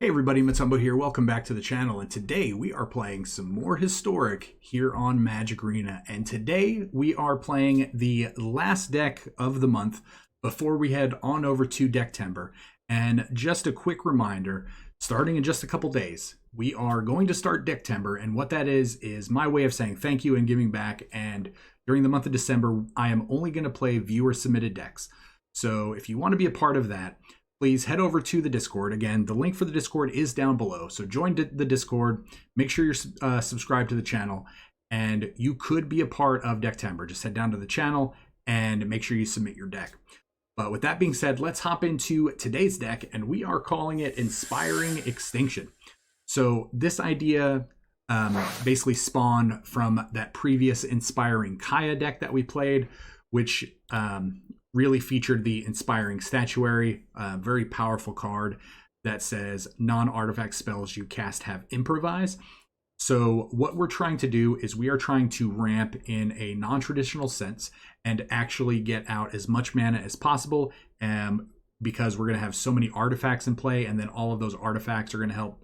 Hey everybody, Motumbo here. Welcome back to the channel, and today we are playing some more historic here on Magic Arena. And today we are playing the last deck of the month before we head on over to DECKTEMBER. And just a quick reminder, starting in just a couple days, we are going to start DECKTEMBER, and what that is my way of saying thank you and giving back. And during the month of December, I am only going to play viewer submitted decks. So if you want to be a part of that, please head over to the Discord. Again, the link for the Discord is down below. So join the Discord, make sure you're subscribed to the channel, and you could be a part of DECKTEMBER. Just head down to the channel and make sure you submit your deck. But with that being said, let's hop into today's deck, and we are calling it Inspiring Extinction. So this idea basically spawned from that previous Inspiring Kaya deck that we played, which really featured the Inspiring Statuary, a very powerful card that says non-artifact spells you cast have improvise. So what we're trying to do is we are trying to ramp in a non-traditional sense and actually get out as much mana as possible, because we're going to have so many artifacts in play, and then all of those artifacts are going to help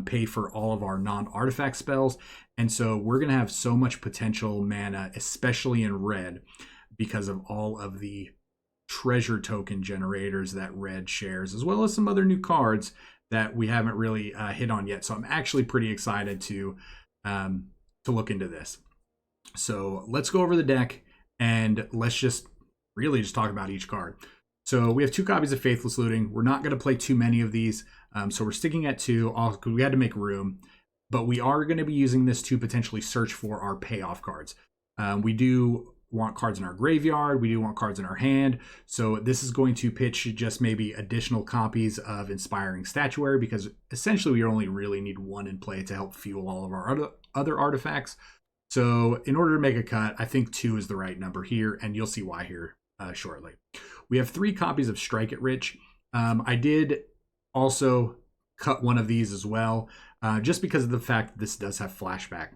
pay for all of our non-artifact spells. And so we're going to have so much potential mana, especially in red, because of all of the treasure token generators that red shares, as well as some other new cards that we haven't really hit on yet. So I'm actually pretty excited to look into this. So let's go over the deck and let's just talk about each card. So we have 2 copies of Faithless Looting. We're not going to play too many of these, so we're sticking at 2 because we had to make room. But we are going to be using this to potentially search for our payoff cards. We do want cards in our graveyard, we do want cards in our hand, so this is going to pitch just maybe additional copies of Inspiring Statuary, because essentially we only really need 1 in play to help fuel all of our other artifacts. So in order to make a cut, I think 2 is the right number here, and you'll see why here shortly. We have 3 copies of Strike It Rich. I did also cut one of these as well, just because of the fact that this does have flashback.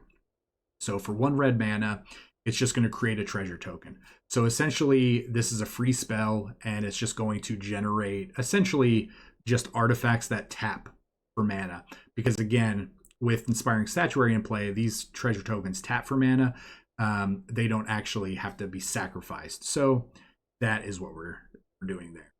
So for 1 red mana, it's just going to create a treasure token. So essentially, this is a free spell, and it's just going to generate essentially just artifacts that tap for mana. Because again, with Inspiring Statuary in play, these treasure tokens tap for mana. They don't actually have to be sacrificed. So that is what we're doing there.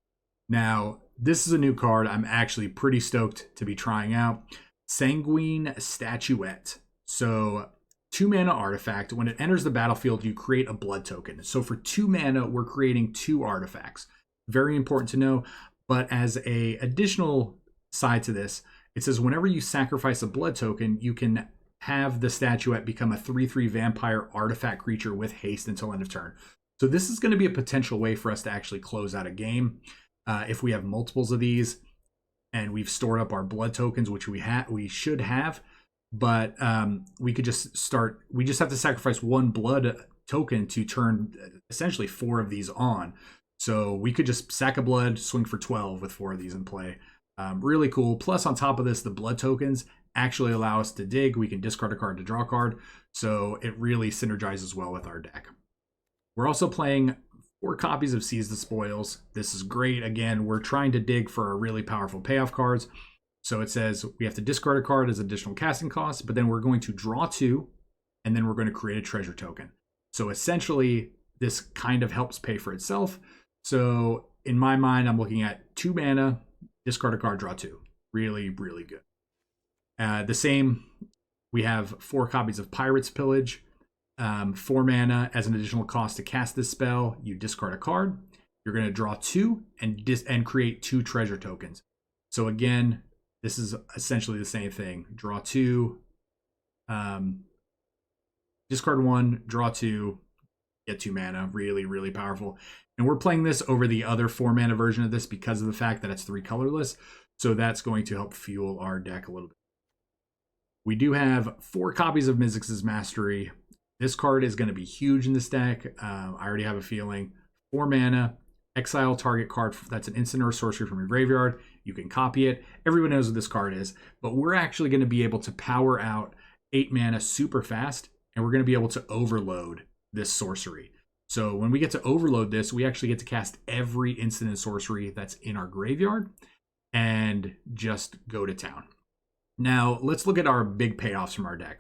Now, this is a new card I'm actually pretty stoked to be trying out. Sanguine Statuette. So 2 mana artifact. When it enters the battlefield, you create a blood token. So for 2 mana, we're creating 2 artifacts. Very important to know. But as a additional side to this, it says whenever you sacrifice a blood token, you can have the statuette become a 3/3 vampire artifact creature with haste until end of turn. So this is going to be a potential way for us to actually close out a game. If we have multiples of these and we've stored up our blood tokens, which we should have, but we could just start, we just have to sacrifice 1 blood token to turn essentially 4 of these on. So we could just sack a blood, swing for 12 with 4 of these in play. Really cool. Plus on top of this, the blood tokens actually allow us to dig. We can discard a card to draw a card. So it really synergizes well with our deck. We're also playing 4 copies of Seize the Spoils. This is great. Again, we're trying to dig for our really powerful payoff cards. So it says we have to discard a card as additional casting costs, but then we're going to draw 2, and then we're going to create a treasure token. So essentially, this kind of helps pay for itself. So in my mind, I'm looking at 2 mana, discard a card, draw 2. Really, really good. The same, we have 4 copies of Pirate's Pillage. 4 mana as an additional cost to cast this spell. You discard a card. You're going to draw 2 and create 2 treasure tokens. So again, this is essentially the same thing. Draw 2, discard 1, draw 2, get 2 mana. Really, really powerful. And we're playing this over the other 4 mana version of this because of the fact that it's 3 colorless. So that's going to help fuel our deck a little bit. We do have 4 copies of Mizzix's Mastery. This card is going to be huge in this deck. I already have a feeling. 4 mana. Exile target card that's an instant or sorcery from your graveyard. You can copy it. Everyone knows what this card is, but we're actually going to be able to power out 8 mana super fast, and we're going to be able to overload this sorcery. So when we get to overload this, we actually get to cast every instant and sorcery that's in our graveyard. and just go to town. Now, let's look at our big payoffs from our deck.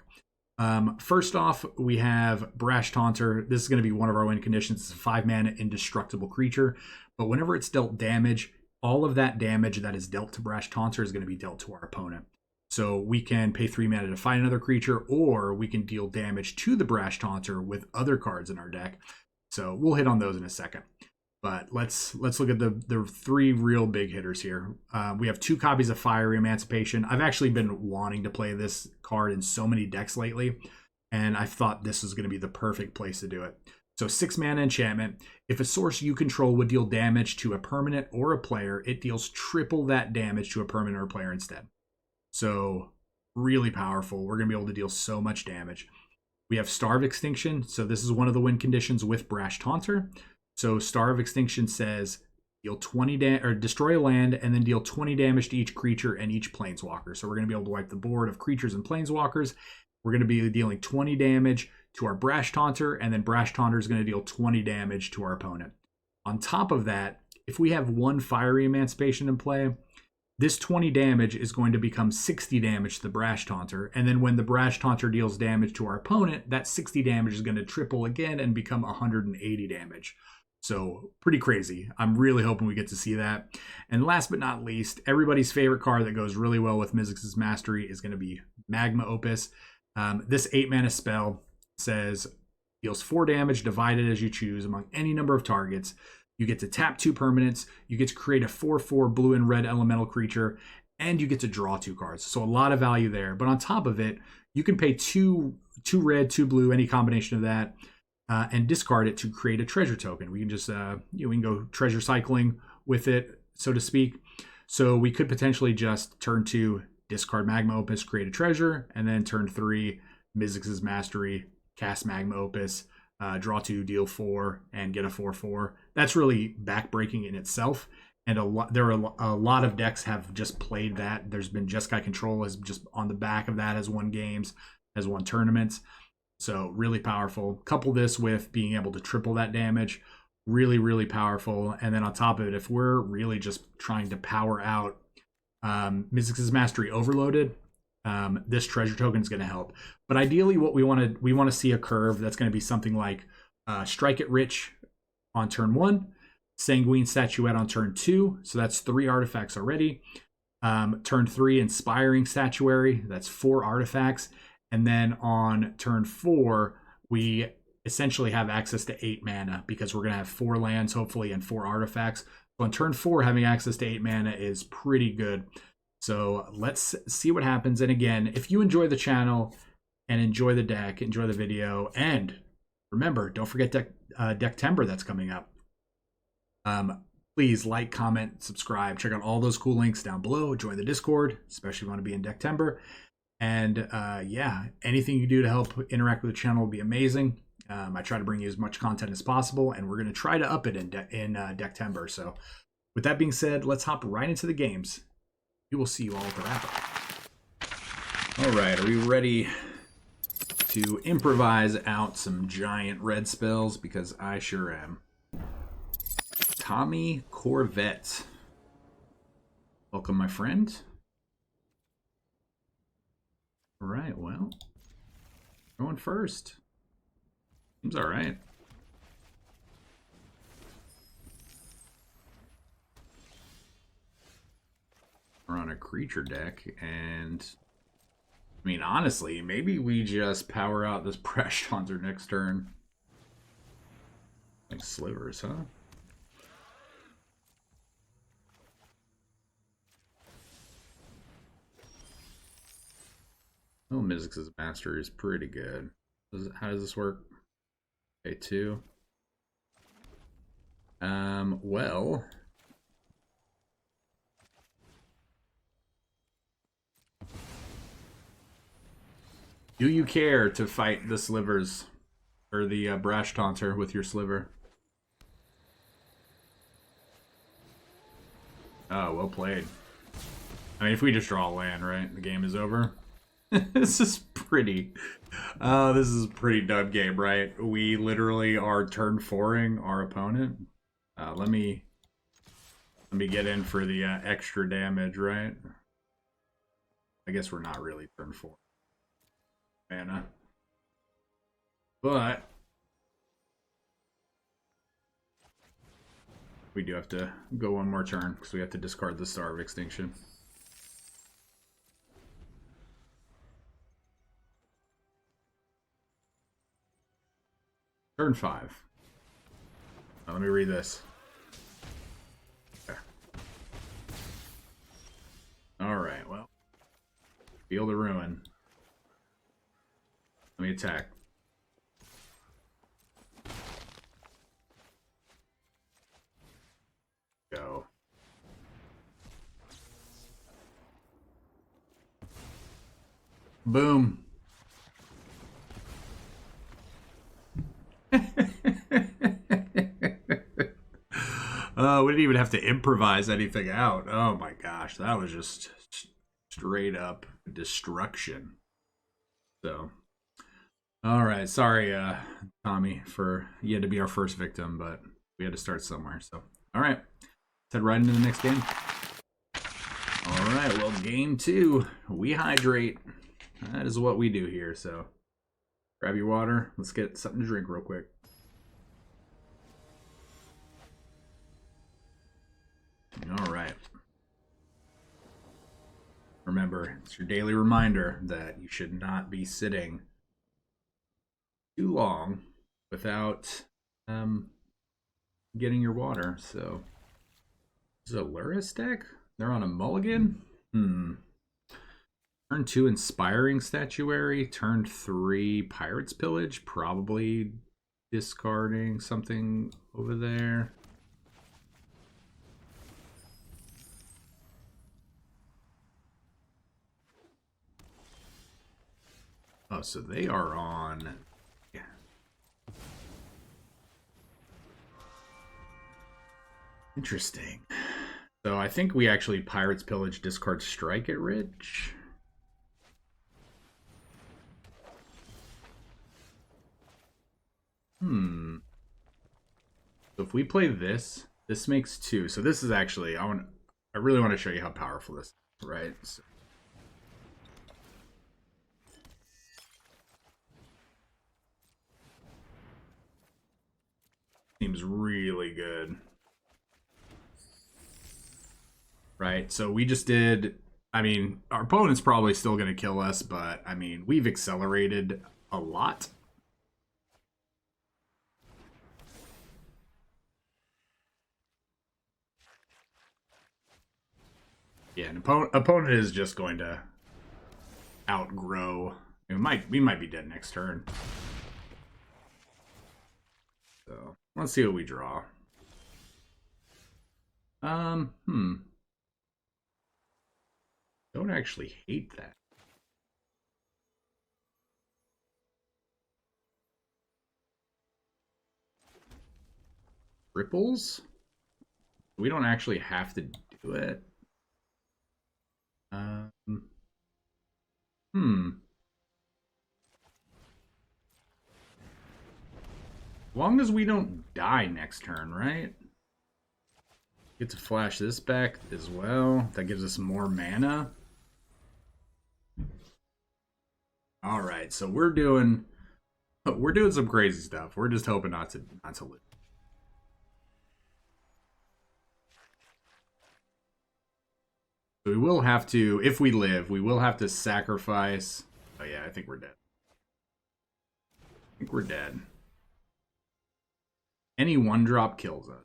First off, we have Brash Taunter. This is going to be one of our win conditions. It's a 5-mana indestructible creature, but whenever it's dealt damage, all of that damage that is dealt to Brash Taunter is going to be dealt to our opponent. So we can pay 3 mana to fight another creature, or we can deal damage to the Brash Taunter with other cards in our deck. So we'll hit on those in a second. But let's look at the 3 real big hitters here. We have 2 copies of Fiery Emancipation. I've actually been wanting to play this card in so many decks lately, and I thought this was going to be the perfect place to do it. So 6 mana enchantment. If a source you control would deal damage to a permanent or a player, it deals triple that damage to a permanent or player instead. So really powerful. We're going to be able to deal so much damage. We have Star of Extinction. So this is one of the win conditions with Brash Taunter. So Star of Extinction says deal 20 or destroy a land and then deal 20 damage to each creature and each planeswalker. So we're going to be able to wipe the board of creatures and planeswalkers. We're going to be dealing 20 damage to our Brash Taunter, and then Brash Taunter is going to deal 20 damage to our opponent. On top of that, if we have 1 Fiery Emancipation in play, this 20 damage is going to become 60 damage to the Brash Taunter, and then when the Brash Taunter deals damage to our opponent, that 60 damage is going to triple again and become 180 damage. So pretty crazy. I'm really hoping we get to see that. And last but not least, everybody's favorite card that goes really well with Mizzix's Mastery is going to be Magma Opus. This 8-mana spell says deals 4 damage divided as you choose among any number of targets. You get to tap 2 permanents. You get to create a 4/4 blue and red elemental creature, and you get to draw 2 cards. So a lot of value there. But on top of it, you can pay 2 red, 2 blue, any combination of that, and discard it to create a treasure token. We can just we can go treasure cycling with it, so to speak. So we could potentially just turn 2, discard Magma Opus, create a treasure, and then turn 3, Mizzix's Mastery, cast Magma Opus, draw 2, deal 4, and get a 4/4. That's really backbreaking in itself. And there are a lot of decks have just played that. There's been Jeskai Control has just on the back of that has won games, has won tournaments. So really powerful. Couple this with being able to triple that damage. Really, really powerful. And then on top of it, if we're really just trying to power out Mizzix's Mastery Overloaded, this treasure token is going to help. But ideally, what we want to see a curve that's going to be something like Strike It Rich on turn 1, Sanguine Statuette on turn 2. So that's 3 artifacts already. Turn 3, Inspiring Statuary. That's 4 artifacts. And then on turn 4, we essentially have access to 8 mana because we're going to have 4 lands, hopefully, and 4 artifacts. So on turn 4, having access to 8 mana is pretty good. So let's see what happens. And again, if you enjoy the channel and enjoy the deck, enjoy the video, and remember, don't forget DECKTEMBER that's coming up. Please like, comment, subscribe. Check out all those cool links down below. Join the Discord, especially if you want to be in DECKTEMBER. And yeah, anything you do to help interact with the channel will be amazing. I try to bring you as much content as possible, and we're going to try to up it in DECKTEMBER. So with that being said, let's hop right into the games. We will see you all at the wrap up. All right, are we ready to improvise out some giant red spells? Because I sure am. Tommy Corvette. Welcome, my friend. All right, well, going first. Seems all right. We're on a creature deck, and I mean, honestly, maybe we just power out this Brash Taunter next turn. Like slivers, huh? Oh, Mizzix's Mastery is pretty good. How does this work? Okay, 2. Well, do you care to fight the slivers or the Brash Taunter with your sliver? Oh, well played. I mean, if we just draw a land, right, the game is over. This is pretty dud game, right? We literally are turn 4ing our opponent. Let me Let me get in for the extra damage, right? I guess we're not really turn 4 mana. But we do have to go one more turn because we have to discard the Star of Extinction. Turn 5. Now, let me read this. Okay. Alright, well. Feel the ruin. Let me attack. Go. Boom. We didn't even have to improvise anything out. Oh my gosh, that was just straight up destruction. So, all right, sorry, Tommy, for you had to be our first victim, but we had to start somewhere. So, all right, let's head right into the next game. All right, well, game 2, we hydrate. That is what we do here. So, grab your water. Let's get something to drink real quick. All right. Remember, it's your daily reminder that you should not be sitting too long without getting your water. So, this is a Luris deck? They're on a mulligan? Turn 2, Inspiring Statuary. Turn 3, Pirate's Pillage. Probably discarding something over there. Oh, so they are on... Yeah. Interesting. So I think we actually Pirate's Pillage, discard Strike at Rich. So if we play this, this makes 2. So this is actually, I really want to show you how powerful this is, right? So, seems really good. Right, so we just did, I mean, our opponent's probably still going to kill us, but, I mean, we've accelerated a lot. Yeah, an opponent is just going to outgrow. We might be dead next turn. So let's see what we draw. Don't actually hate that. Ripples? We don't actually have to do it. As long as we don't die next turn, right? Get to flash this back as well. That gives us more mana. All right, so we're doing some crazy stuff. We're just hoping not to lose. So we will have to, if we live, we will have to sacrifice. Oh yeah, I think we're dead. I think we're dead. Any 1-drop kills us.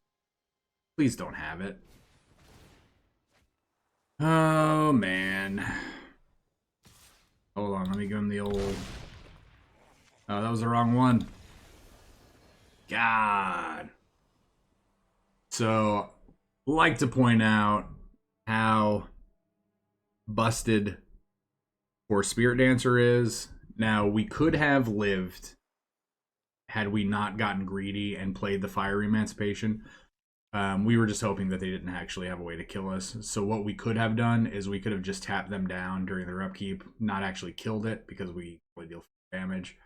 Please don't have it. Oh, man. Hold on, let me give him the old... Oh, that was the wrong one. God. So, like to point out how busted poor Spirit Dancer is. Now, we could have lived had we not gotten greedy and played the Fire Emancipation. We were just hoping that they didn't actually have a way to kill us. So what we could have done is we could have just tapped them down during their upkeep, not actually killed it because we only deal 4 damage.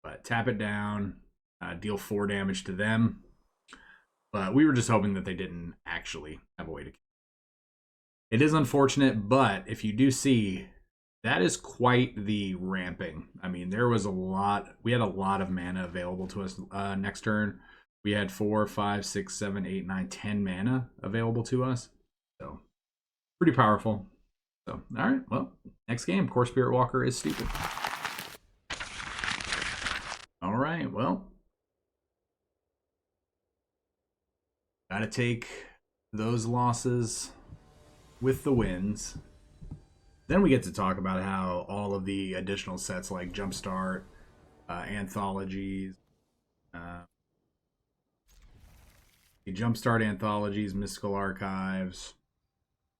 But tap it down, deal 4 damage to them. But we were just hoping that they didn't actually have a way to. It is unfortunate, but if you do see, that is quite the ramping. I mean, there was a lot. We had a lot of mana available to us next turn. We had 4, 5, 6, 7, 8, 9, 10 mana available to us. So, pretty powerful. So, all right. Well, next game, Core Spirit Walker is stupid. All right. Well, gotta take those losses with the wins. Then we get to talk about how all of the additional sets like Jumpstart, anthologies, the Jumpstart anthologies, Mystical Archives,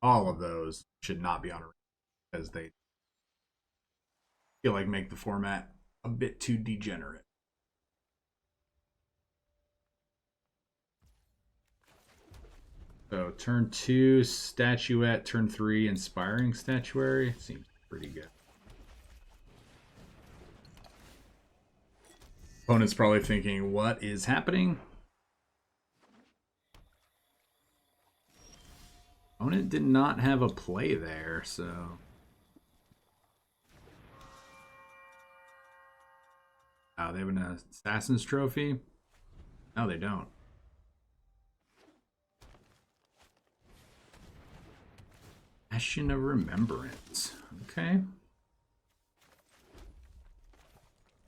all of those should not be on a because they feel like make the format a bit too degenerate. So turn 2, Statuette. Turn 3, Inspiring Statuary. Seems pretty good. Opponent's probably thinking, what is happening? Opponent did not have a play there, so... Oh, they have an Assassin's Trophy? No, they don't. Bastion of Remembrance. Okay. I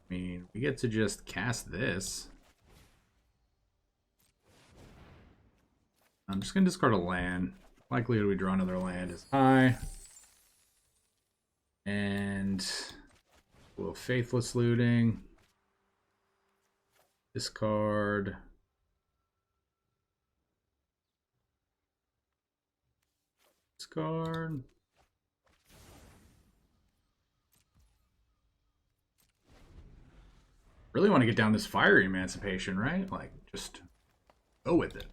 mean, we get to just cast this. I'm just going to discard a land. Likelihood we draw another land is high. And we'll Faithless Looting. Discard. Discard. Really want to get down this Fire Emancipation, right? Like, just go with it.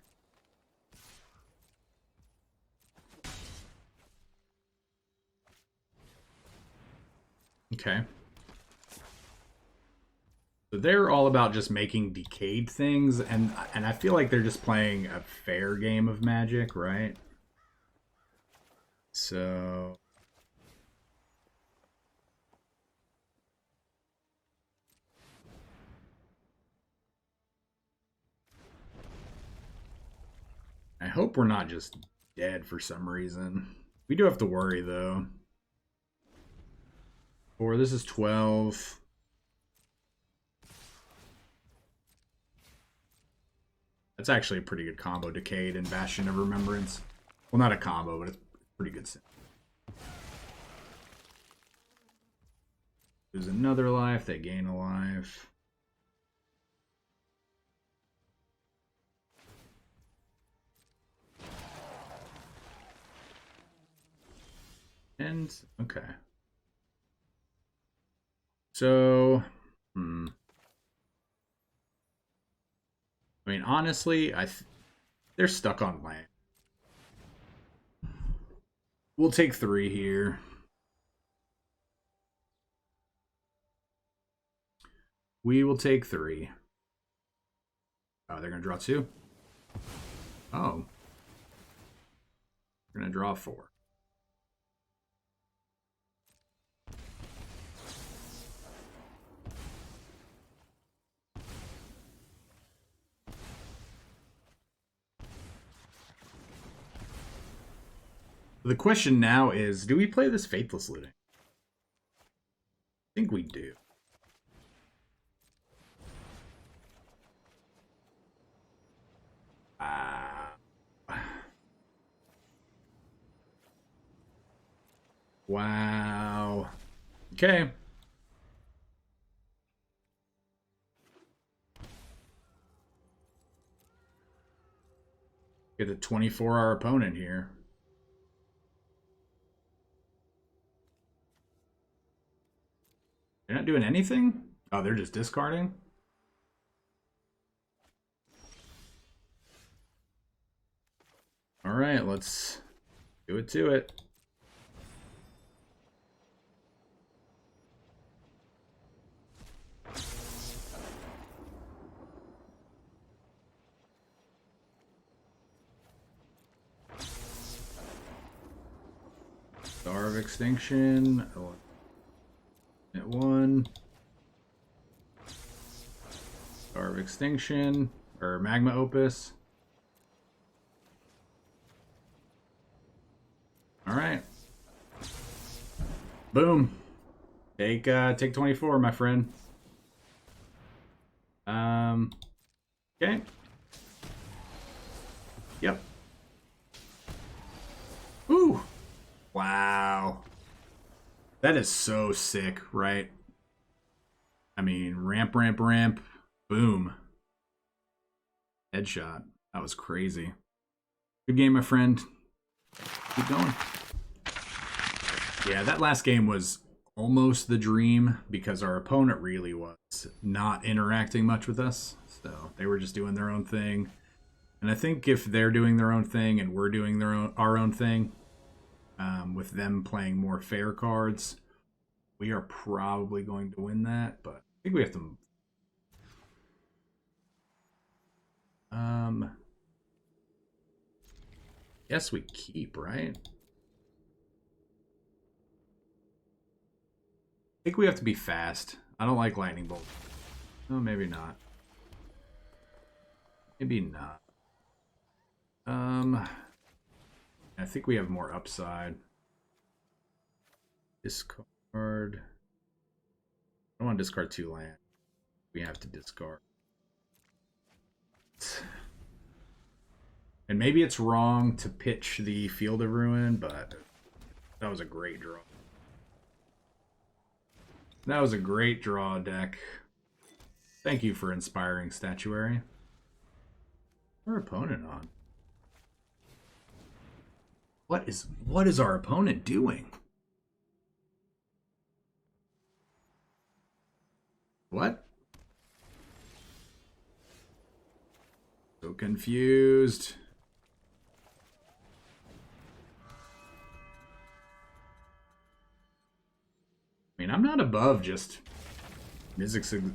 Okay. So they're all about just making decayed things, and I feel like they're just playing a fair game of Magic, right? So I hope we're not just dead for some reason. We do have to worry though. Or this is 12. That's actually a pretty good combo, Decayed and Bastion of Remembrance. Well, not a combo, but it's pretty good. Lose another life, they gain a life. And, okay. So, I mean, honestly, they're stuck on land. We'll take 3 here. We will take 3. Oh, they're going to draw 2? Oh. We're going to draw 4. The question now is, do we play this Faithless Looting? I think we do. Wow. Okay. Get a 24-hour opponent here. They're not doing anything? Oh, they're just discarding? All right, let's do it to it. of Extinction. At 1. Star of Extinction. Or Magma Opus. Alright. Boom. Take 24, my friend. Okay. Yep. Ooh. Wow. That is so sick, right? I mean, ramp, ramp, ramp. Boom. Headshot. That was crazy. Good game, my friend. Keep going. Yeah, that last game was almost the dream because our opponent really was not interacting much with us. So they were just doing their own thing. And I think if they're doing their own thing and we're doing our own thing, with them playing more fair cards, we are probably going to win that. But I think we have to... Yes, we keep, right? I think we have to be fast. I don't like lightning bolt. Oh, maybe not. Maybe not. I think we have more upside. Discard. I don't want to discard 2 land. We have to discard. And maybe it's wrong to pitch the Field of Ruin, but that was a great draw. That was a great draw, deck. Thank you for Inspiring Statuary. Our opponent on? What is our opponent doing? What? So confused. I mean, I'm not above just Mizzix.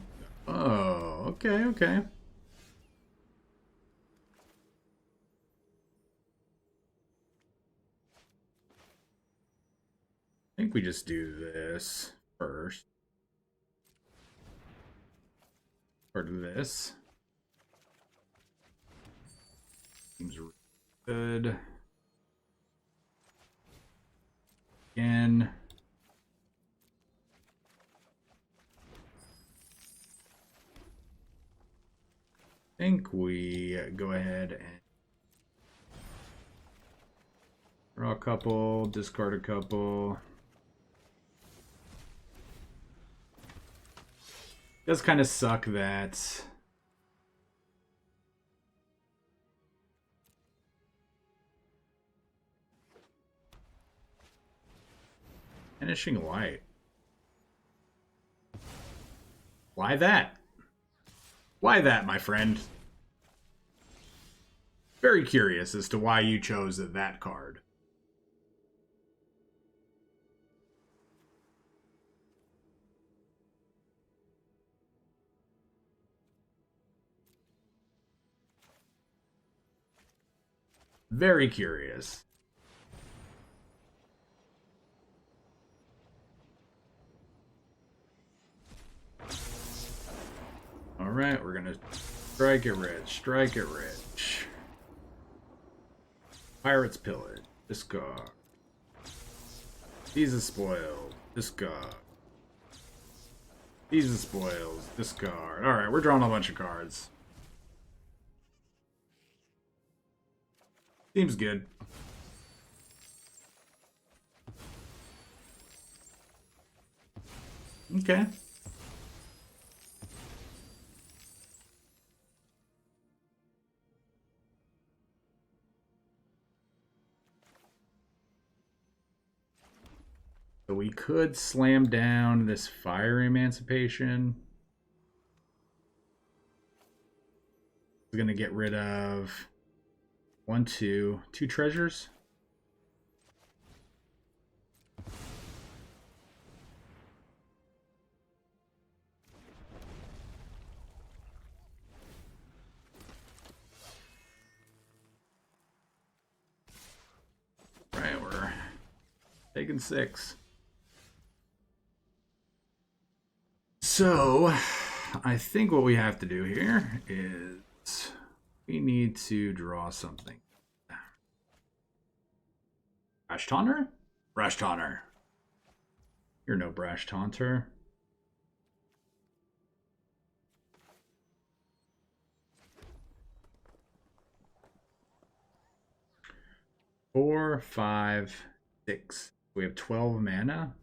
Oh, okay, okay. I think we just do this first. Part of this. Seems good. Again. I think we go ahead and draw a couple, discard a couple. It does kind of suck that Finishing Light. Why that? Why that, my friend? Very curious as to why you chose that card. Very curious. Alright, we're gonna strike it rich, strike it rich. Pirates Pillage, discard. These are spoiled, discard. These are spoils, discard. Alright, we're drawing a bunch of cards. Seems good. Okay. So we could slam down this Fire Emancipation. We're gonna get rid of 1, 2 treasures. taking 6. So, I think what we have to do here is we need to draw something. Brash Taunter? Brash Taunter. You're no Brash Taunter. Four, 5, 6. We have 12 mana.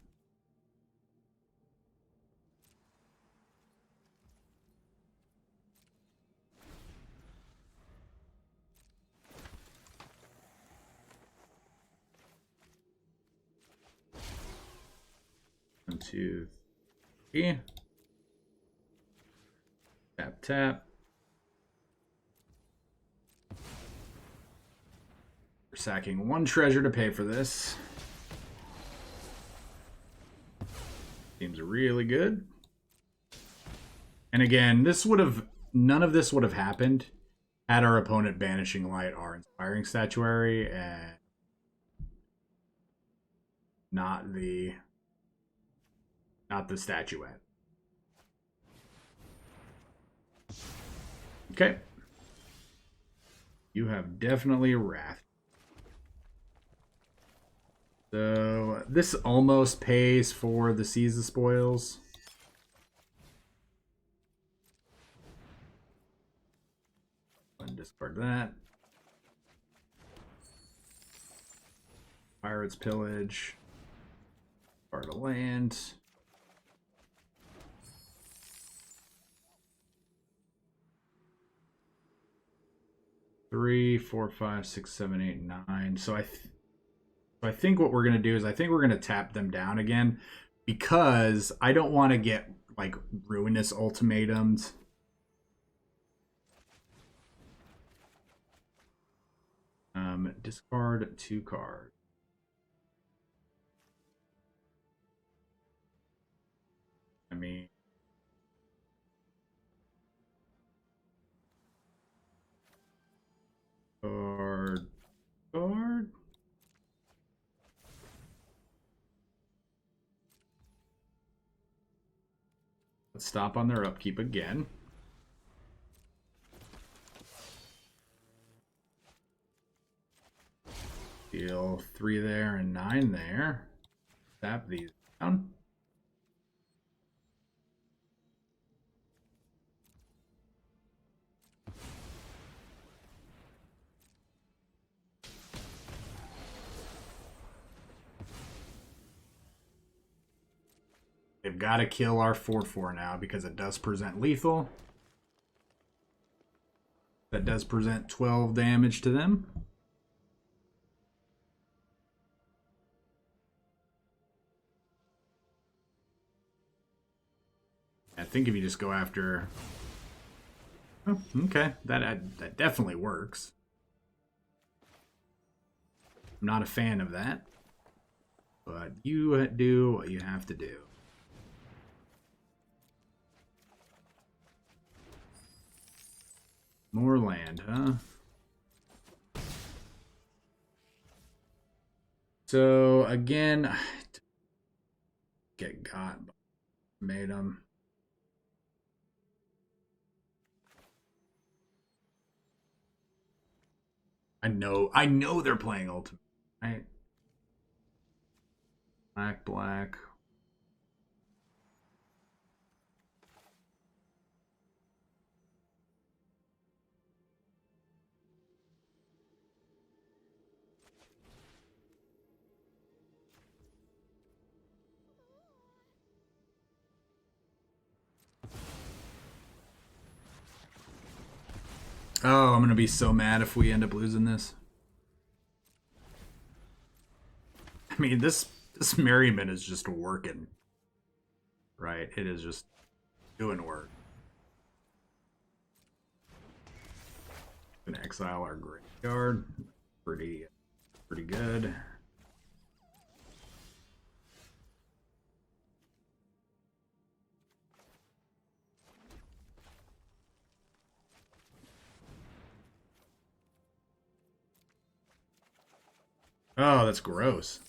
One, 2, 3. Tap, tap. We're sacking 1 treasure to pay for this. Seems really good. And again, this would have none of this would have happened had our opponent banishing light our Inspiring Statuary and not the statuette. Okay. You have definitely wrath. So this almost pays for the Seize the Spoils. And discard that. Pirates Pillage. Discard a land. Three, 4, 5, 6, 7, 8, 9. So I think what we're gonna do is I think we're gonna tap them down again because I don't want to get like ruinous ultimatums. Discard 2 cards. I mean, card. Let's stop on their upkeep again. Deal 3 there and 9 there. Tap these down. They've got to kill our 4/4 now because it does present lethal. That does present 12 damage to them. I think if you just go after... Oh, okay, that definitely works. I'm not a fan of that. But you do what you have to do. More land, huh? So, again, get got. Made them. I know they're playing Ultimate, right? Black, black. Oh, I'm gonna be so mad if we end up losing this. I mean, this merriment is just working. Right? It is just doing work. Gonna exile our graveyard. Pretty good. Oh, that's gross.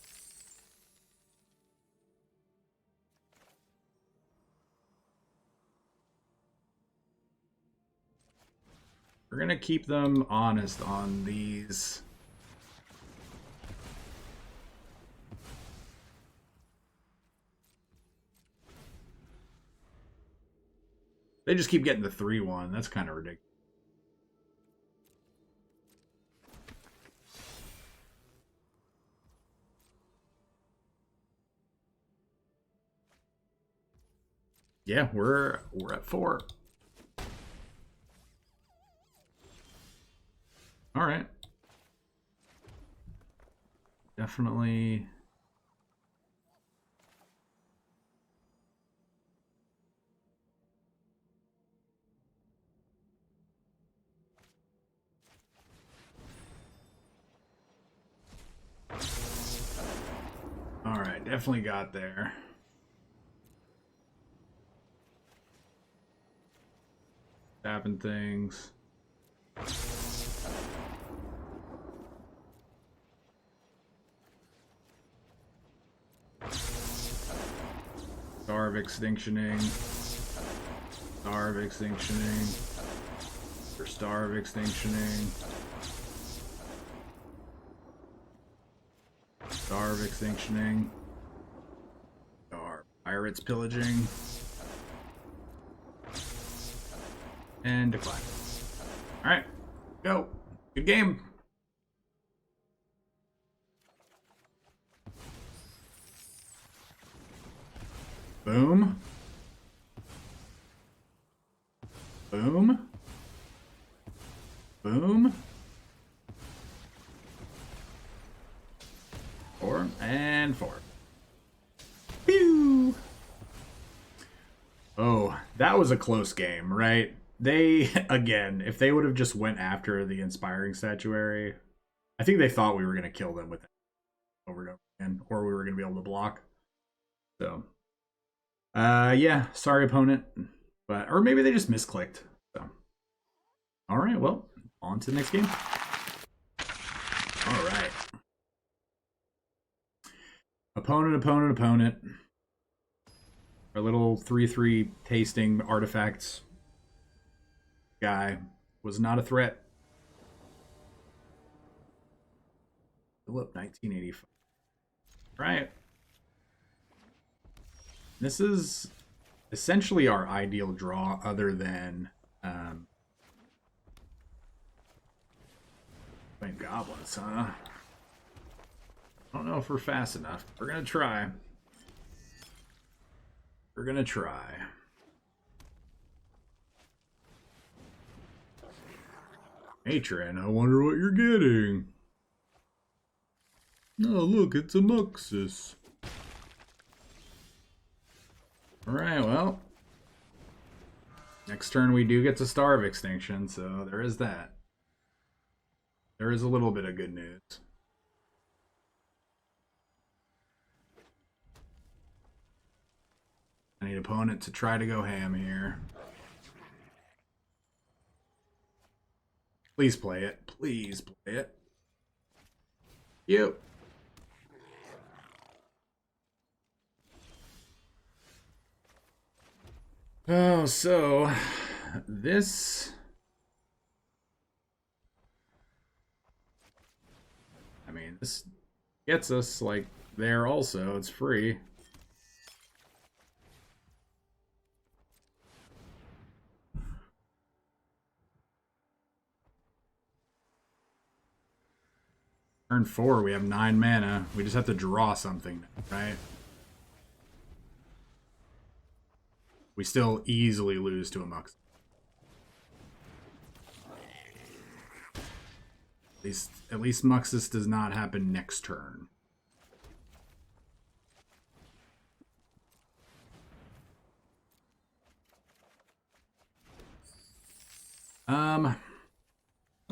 We're gonna keep them honest on these. They just keep getting the 3-1. That's kind of ridiculous. Yeah, we're at 4. All right. Definitely. All right, definitely got there. Tapping things. Star of Extinctioning. Star of Extinctioning. For Star of Extinctioning. Star of Extinctioning. Star Pirates Pillaging. And decline. Alright. Go. Good game. Boom. Boom. Boom. 4 and 4. Pew! Oh, that was a close game, right? They, again, if they would have just went after the Inspiring Statuary, I think they thought we were going to kill them with that over and over again, or we were going to be able to block. So, yeah, sorry opponent, but, or maybe they just misclicked. So, all right, well, on to the next game. All right. Opponent. Our little 3/3 tasting artifacts guy was not a threat. Philip 1985. Right. This is essentially our ideal draw, other than playing goblins, huh? I don't know if we're fast enough. We're gonna try. We're gonna try. Matron, I wonder what you're getting. Oh, look, it's a Muxus. Alright, well. Next turn we do get to Star of Extinction, so there is that. There is a little bit of good news. I need opponent to try to go ham here. Please play it. Please play it. Yep. Oh, so this, I mean, this gets us like there also. It's free. Turn 4, we have 9 mana. We just have to draw something, right? We still easily lose to a Mux. At least Muxus does not happen next turn. I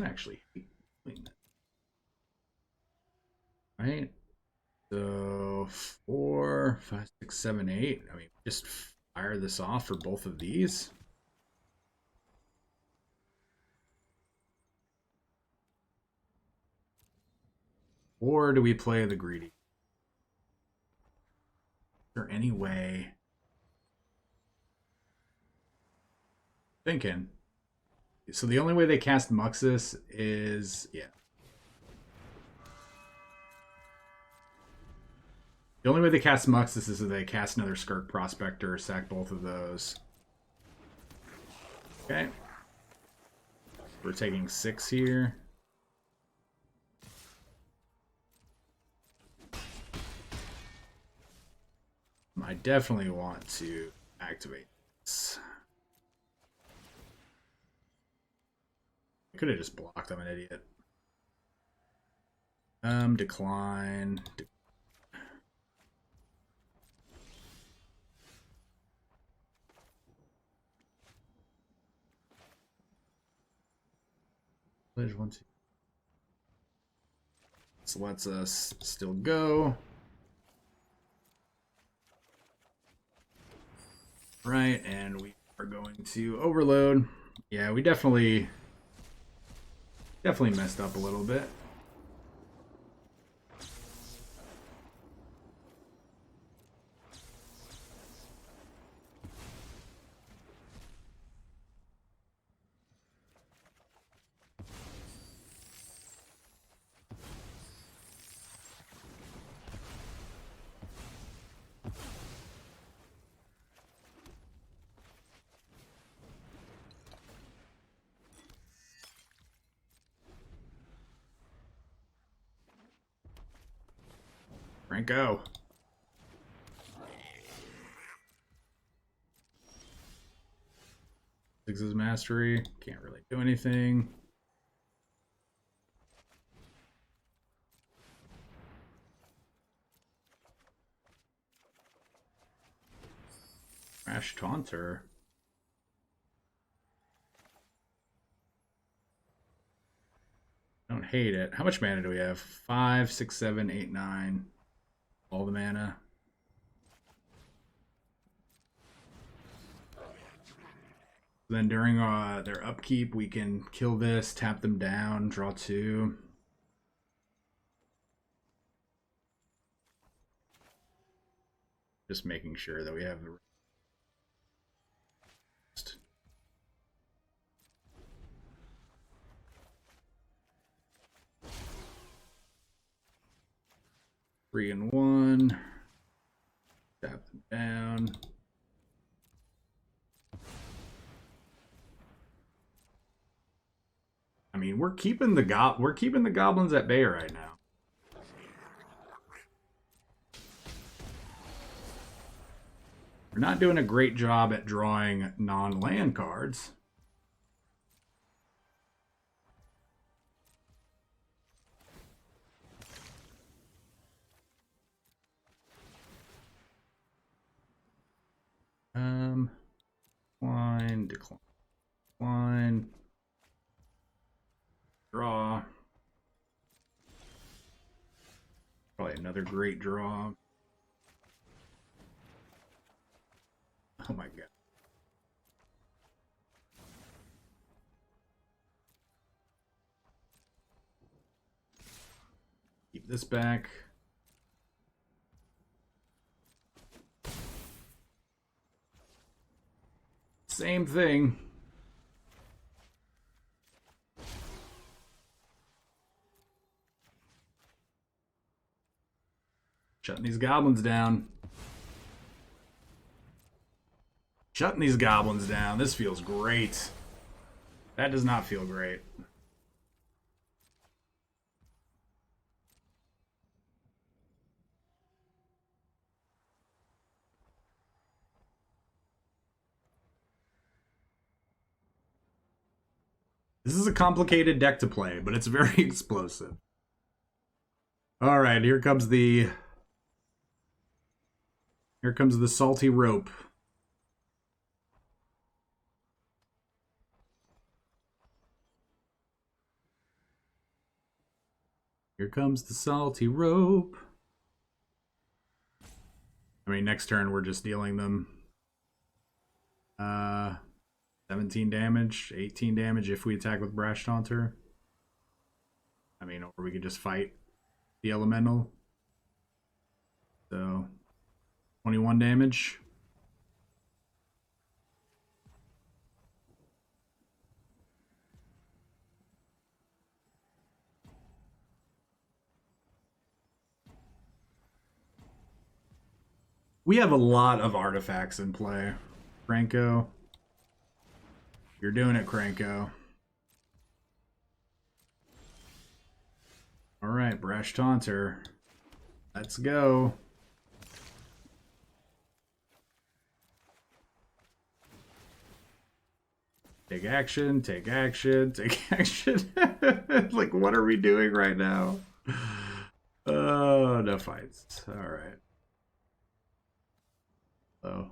actually hate doing that. Right? So 4, 5, 6, 7, 8. I mean, just fire this off for both of these. Or do we play the greedy? Is there any way? Thinking. So the only way they cast Muxus is, yeah. The only way they cast Muxus is if they cast another Skirk Prospector, sack both of those. Okay. We're taking 6 here. I definitely want to activate this. I could have just blocked. I'm an idiot. Decline. There's 1, 2. This lets us still go. Right, and we are going to overload. Yeah, we definitely messed up a little bit. Franco. Mizzix's Mastery. Can't really do anything. Brash Taunter. Don't hate it. How much mana do we have? 5, 6, 7, 8, 9. All the mana. Then during their upkeep, we can kill this, tap them down, draw 2. Just making sure that we have the... Three and 1. Tap them down. I mean, we're keeping the goblins at bay right now. We're not doing a great job at drawing non-land cards. Decline. Draw. Probably another great draw. Oh my god. Keep this back. Same thing. Shutting these goblins down. Shutting these goblins down. This feels great. That does not feel great. This is a complicated deck to play, but it's very explosive. All right, here comes the salty rope. Here comes the salty rope. I mean, next turn we're just dealing them 17 damage, 18 damage if we attack with Brash Taunter. I mean, or we could just fight the elemental. So 21 damage. We have a lot of artifacts in play. Cranko. You're doing it, Cranko. Alright, Brash Taunter. Let's go. Take action, take action, take action. Like, what are we doing right now? Oh, no fights. Alright. Oh.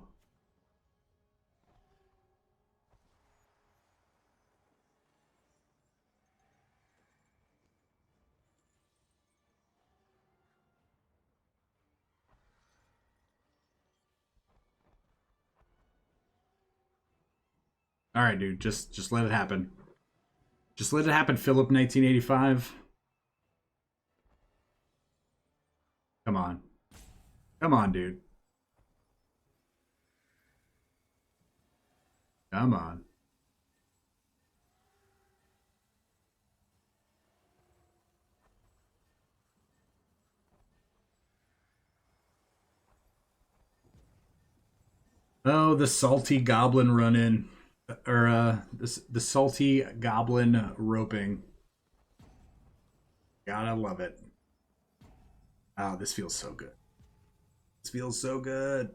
All right, dude. Just let it happen. Just let it happen, Philip 1985. Come on. Come on, dude. Come on. Oh, the salty goblin run-in. Or, the salty goblin roping. Gotta love it. Oh, this feels so good. This feels so good.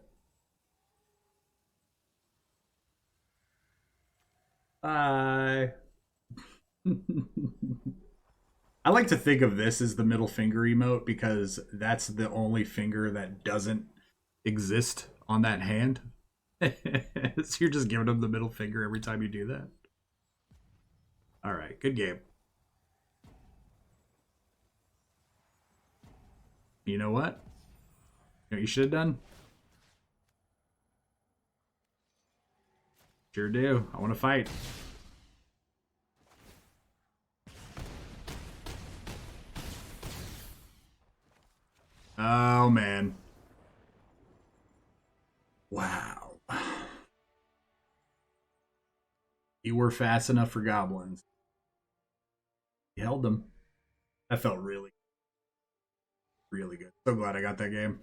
Bye. I like to think of this as the middle finger emote because that's the only finger that doesn't exist on that hand. So you're just giving them the middle finger every time you do that. All right, good game. You know what? You know what you should have done? Sure do. I want to fight. Oh, man. Wow. You were fast enough for goblins. You held them. That felt really, really good. So glad I got that game.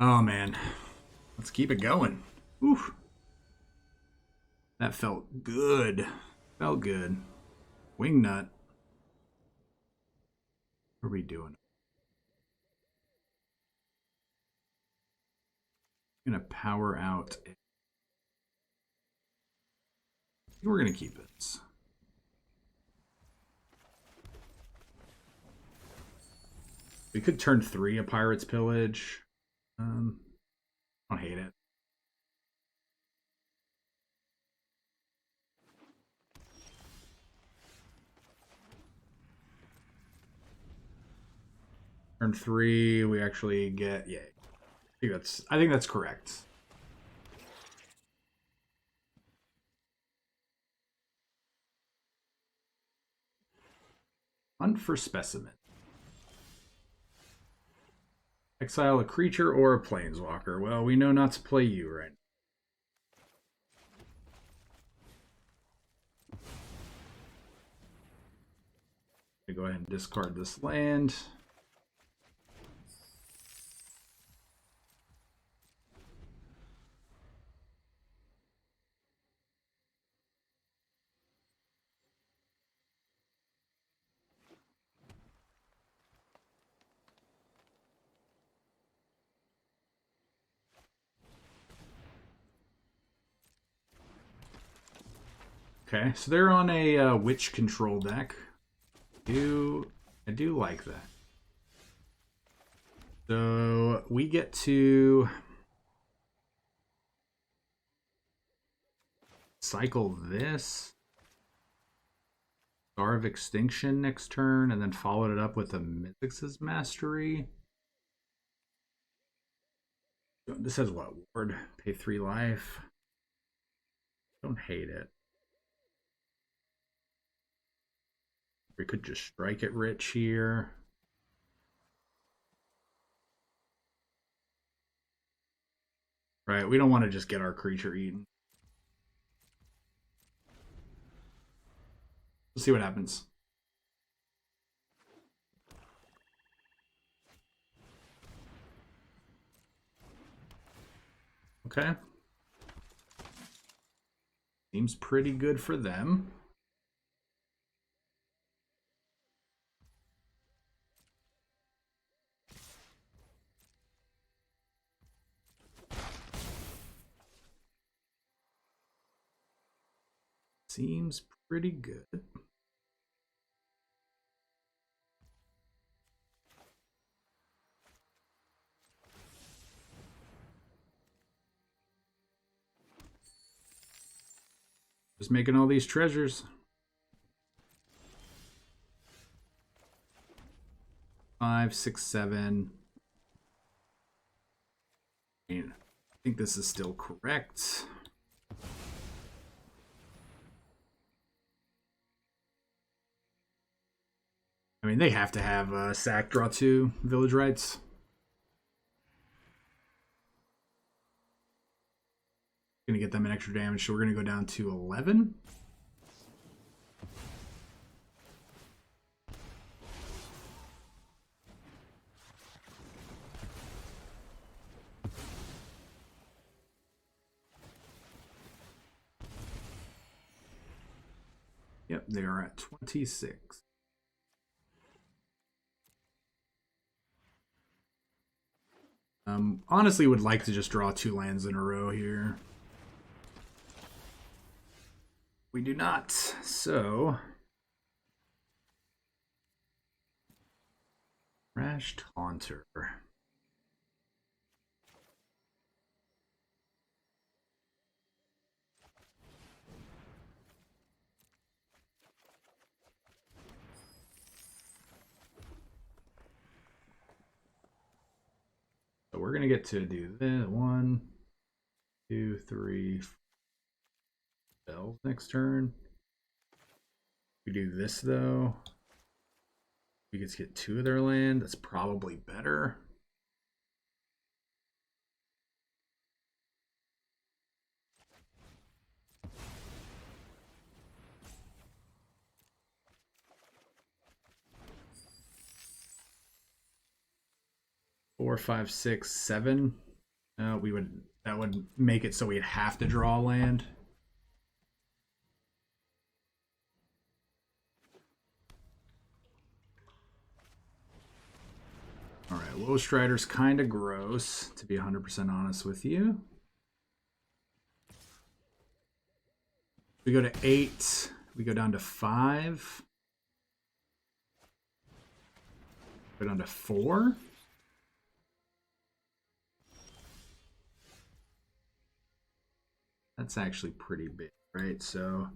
Oh, man. Let's keep it going. Oof. That felt good. Felt good. Wingnut. What are we doing? I'm gonna power out. We're gonna keep it. We could turn 3 a Pirate's Pillage. I don't hate it. Turn 3, we actually get I think that's correct. Hunt for specimen. Exile a creature or a planeswalker. Well, we know not to play you right now. Go ahead and discard this land. Okay, so they're on a witch control deck. I do like that. So we get to cycle this Star of Extinction next turn, and then followed it up with a Mizzix's Mastery. This has what? Ward, pay 3 life. Don't hate it. We could just strike it rich here. Right, we don't want to just get our creature eaten. We'll see what happens. Okay. Seems pretty good for them. Seems pretty good. Just making all these treasures. 5, 6, 7. I think this is still correct. I mean, they have to have sack draw 2 village rights. Gonna get them an extra damage, so we're gonna go down to 11. Yep, they are at 26. Honestly would like to just draw 2 lands in a row here. We do not, so Brash Taunter. So we're gonna get to do this 1, 2, 3, 4 spells next turn. We do this though. We get 2 of their land. That's probably better. Four, 5, 6, 7. That would make it so we'd have to draw land. All right, Low Strider's kind of gross, to be 100% honest with you. We go to 8. We go down to 5. Go down to 4. That's actually pretty big, right? So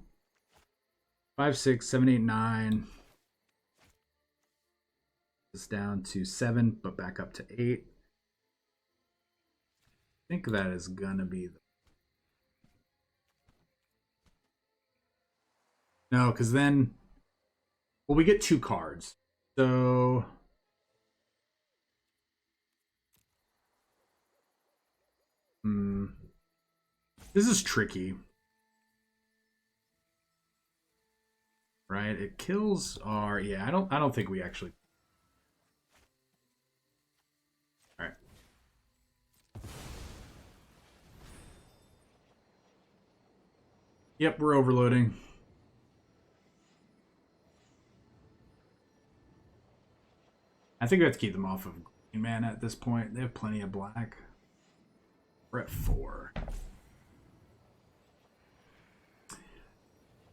5, 6, 7, 8, 9. It's down to 7, but back up to 8. I think that is gonna be the... No, because then, well, we get 2 cards. So this is tricky. Right? It kills our... Yeah, I don't think we actually... Alright. Yep, we're overloading. I think we have to keep them off of green mana at this point. They have plenty of black. We're at 4.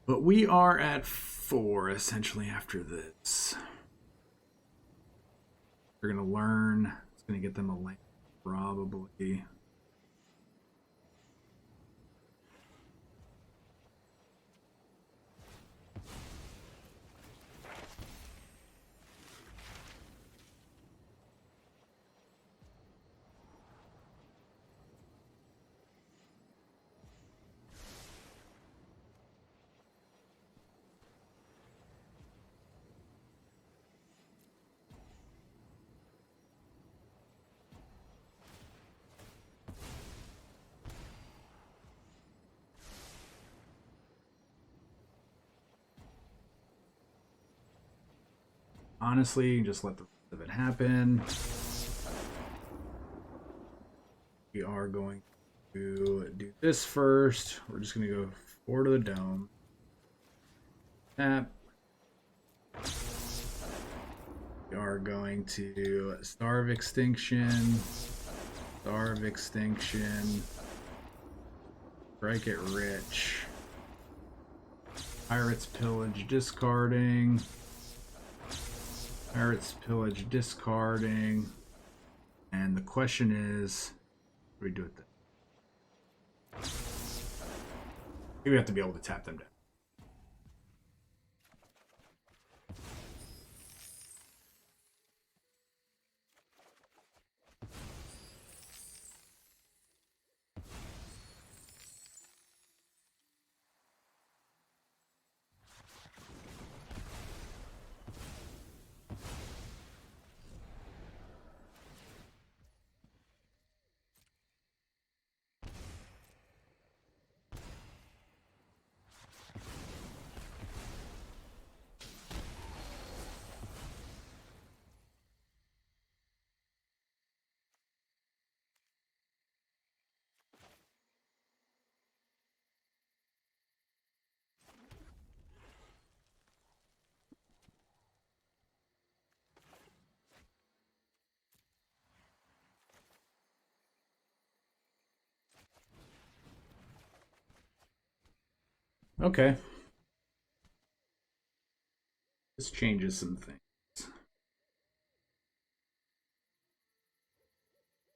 But we are at 4 essentially after this. They're going to learn. It's going to get them a land probably. Honestly, just let the rest of it happen. We are going do this first. We're just going to go 4 to the dome. Tap. We are going to Star of Extinction. Star of Extinction. Strike it rich. Pirates Pillage discarding. Pirates Pillage discarding. And the question is, what do we do with that? Maybe we have to be able to tap them down. Okay. This changes some things.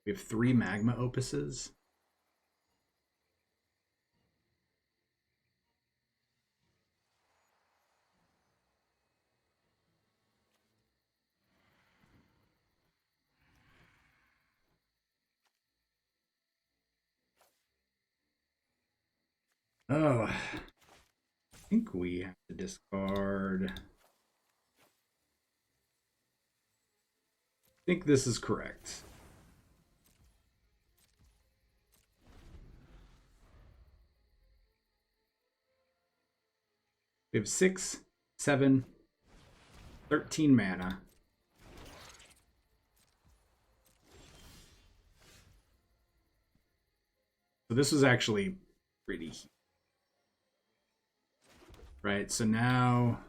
We have 3 magma opuses. Oh, I think we have to discard. I think this is correct. We have 6, 7, 13 mana. So this was actually pretty huge. Right, so now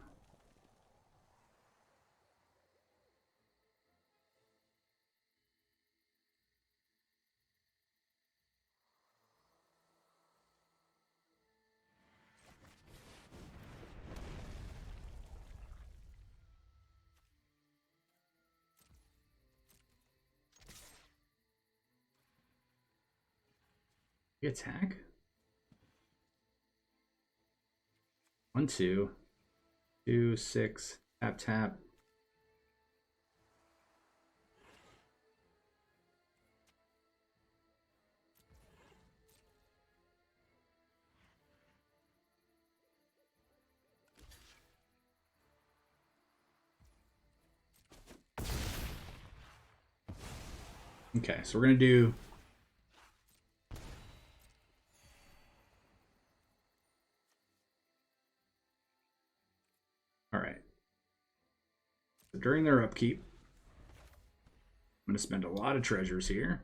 we attack. 1, 2, 2, 6, tap, tap. Okay, so we're gonna do all right. So during their upkeep, I'm gonna spend a lot of treasures here.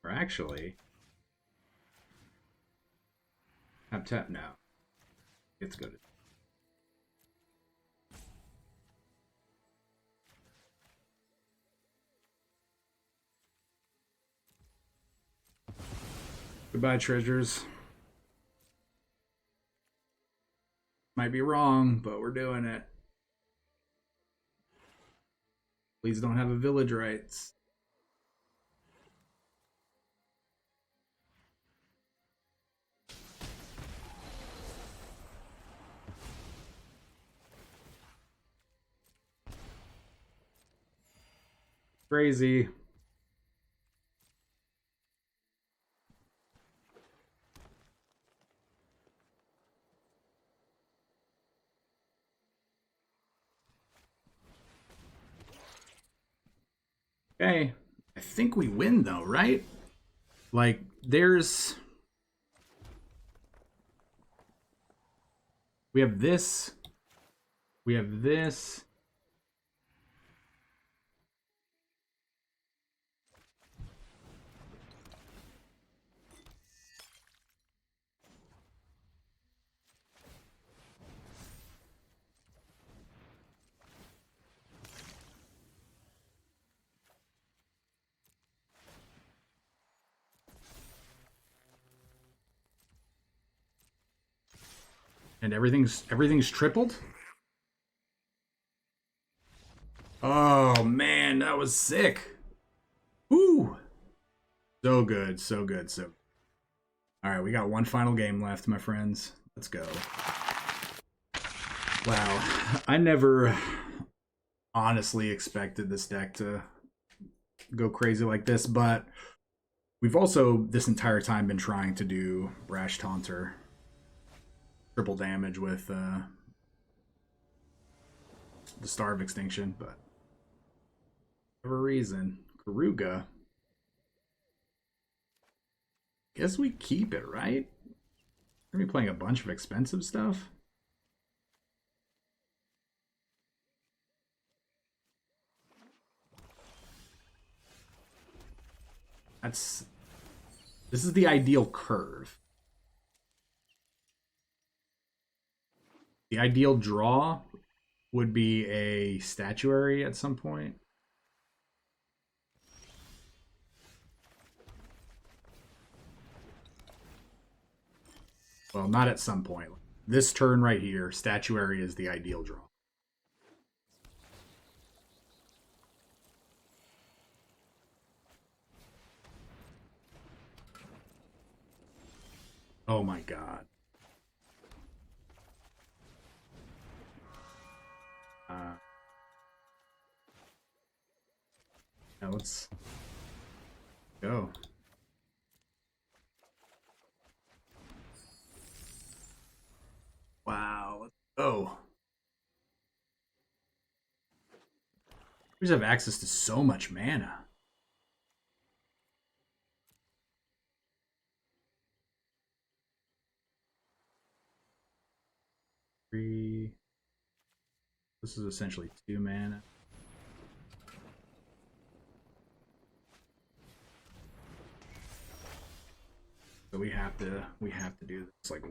Or actually, tap tap now. It's good. Goodbye, treasures. Might be wrong, but we're doing it. Please don't have a village rights. Crazy. Okay, I think we win though, right? Like, there's... We have this. We have this. And everything's tripled? Oh man, that was sick. Woo! So good, so good, so. All right, we got one final game left, my friends. Let's go. Wow, I never honestly expected this deck to go crazy like this, but we've also this entire time been trying to do Brash Taunter, triple damage with the Star of Extinction, but for whatever reason, Karuga. Guess we keep it, right? We're gonna be playing a bunch of expensive stuff. This is the ideal curve. The ideal draw would be a statuary at some point. Well, not at some point. This turn right here, statuary is the ideal draw. Oh my god. Now let's go. Wow, let's go. We just have access to so much mana. Three. This is essentially 2 mana. So we have to do this like.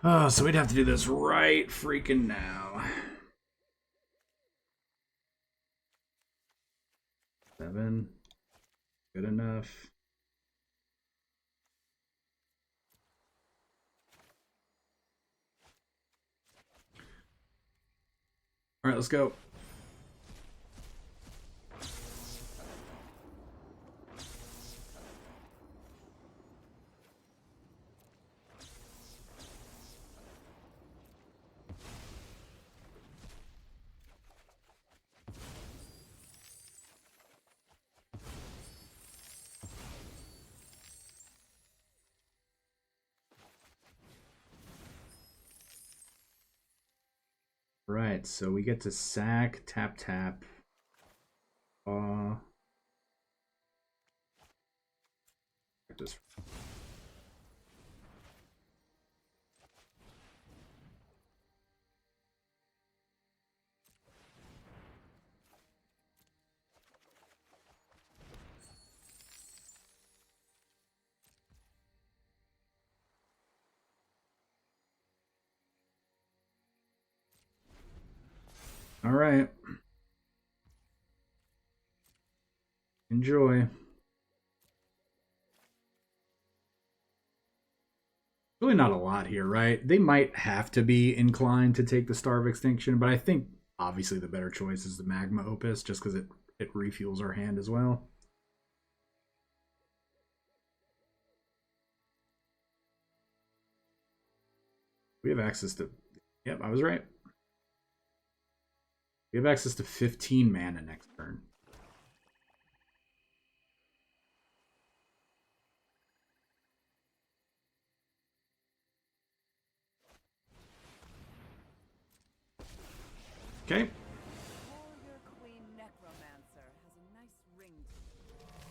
Oh, so we'd have to do this right freaking now. 7. Good enough. All right, let's go. Right, so we get to sack, tap, tap. This. All right. Enjoy. Really not a lot here, right? They might have to be inclined to take the Star of Extinction, but I think obviously the better choice is the Magma Opus, just because it refuels our hand as well. We have access to... Yep, I was right. We have access to 15 mana next turn. Okay.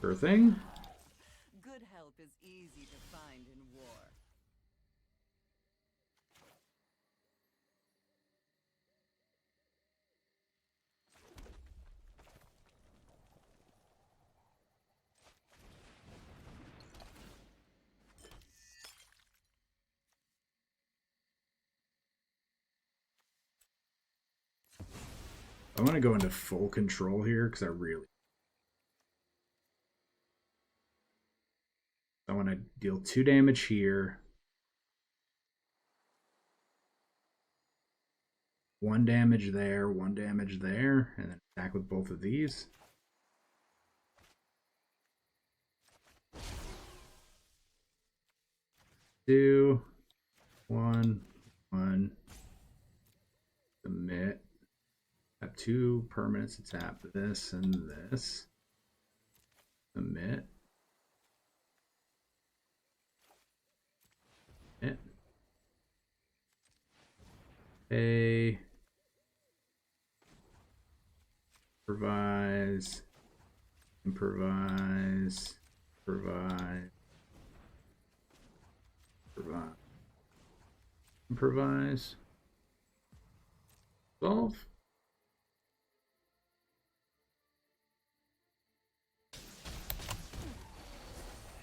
Sure thing. Good help is easy to find in war. I want to go into full control here because I want to deal 2 damage here. 1 damage there, 1 damage there, and then attack with both of these. Two, one, submit. Have 2 permanents to tap this and this. Submit. Submit. Pay. Improvise. Improvise. Improvise. Improvise. Solve.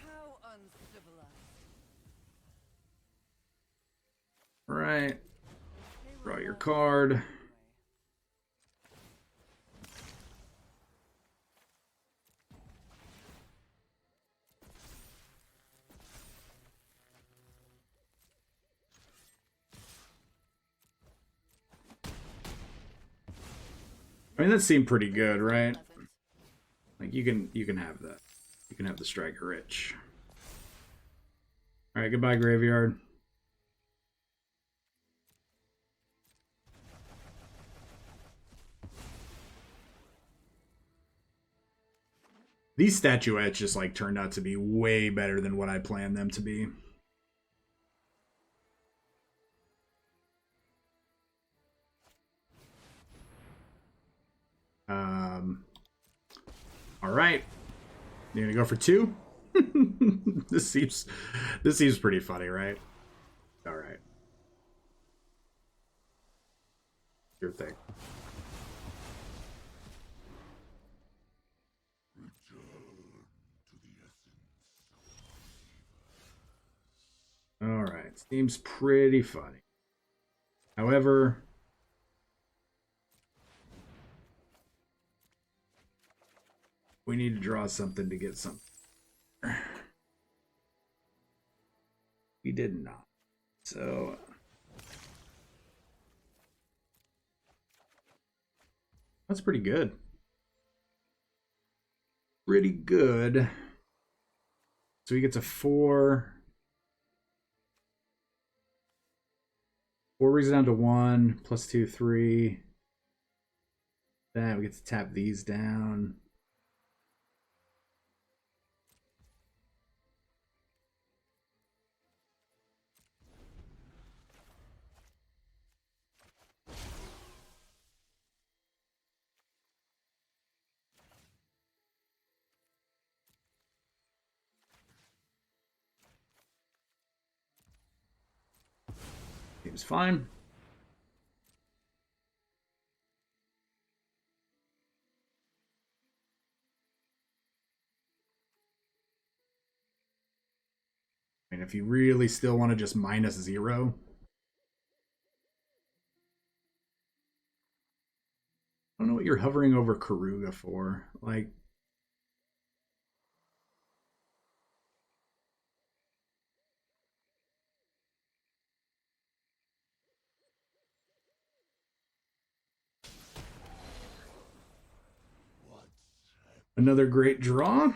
How uncivilized. All right. Draw your card. I mean, that seemed pretty good, right? Like you can have that. You can have the Striker Rich. All right, goodbye, graveyard. These statuettes just like turned out to be way better than what I planned them to be. All right, you're gonna go for 2. This seems pretty funny, right? All right, your thing. All right, seems pretty funny. However, we need to draw something to get something. We did not. So that's pretty good. Pretty good. So we get to 4. 4 brings it down to 1. Plus 2, 3. Then we get to tap these down. Seems fine. I mean, if you really still want to just -0, I don't know what you're hovering over Karuga for. Like, another great draw.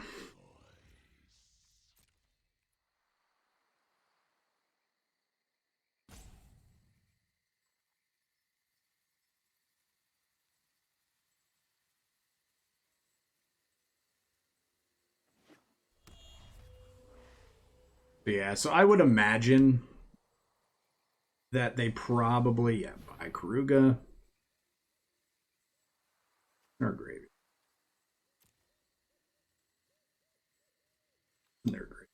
But yeah, so I would imagine that they probably, buy Karuga or Gravy. They're great.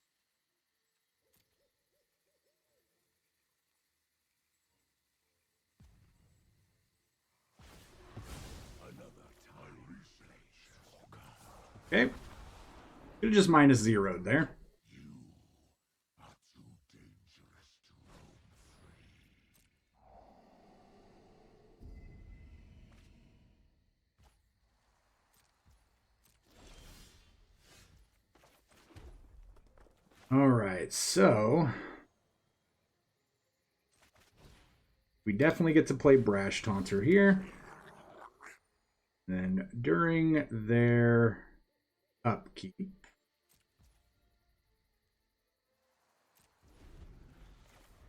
Okay. Could have just -0'd there. All right, so we definitely get to play Brash Taunter here. Then during their upkeep,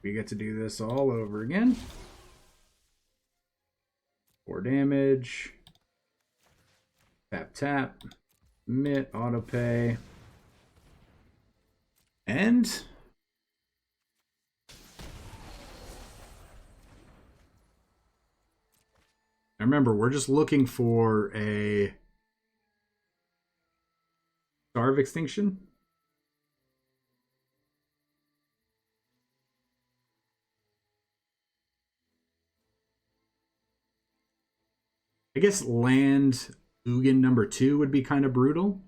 we get to do this all over again. 4 damage. Tap, tap. Mitt, autopay. And remember, we're just looking for a Star of Extinction. I guess land Ugin number 2 would be kind of brutal.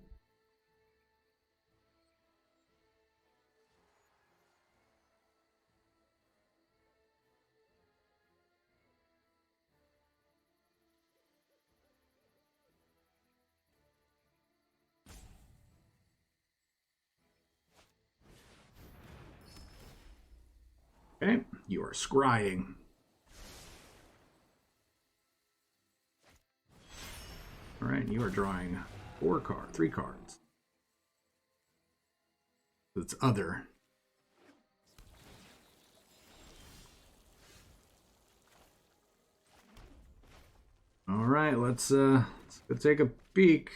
Okay, you are scrying. All right, you are drawing 3 cards. It's other. All right, let's go take a peek.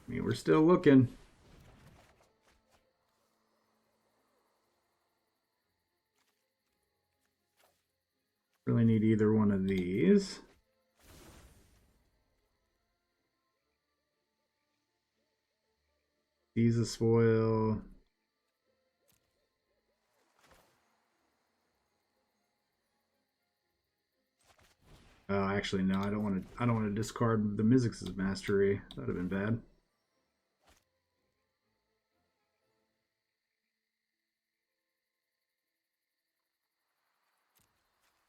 I mean, we're still looking. Really need either one of these. Seize a spoil. Oh, actually, no. I don't want to discard the Mizzix's Mastery. That'd have been bad.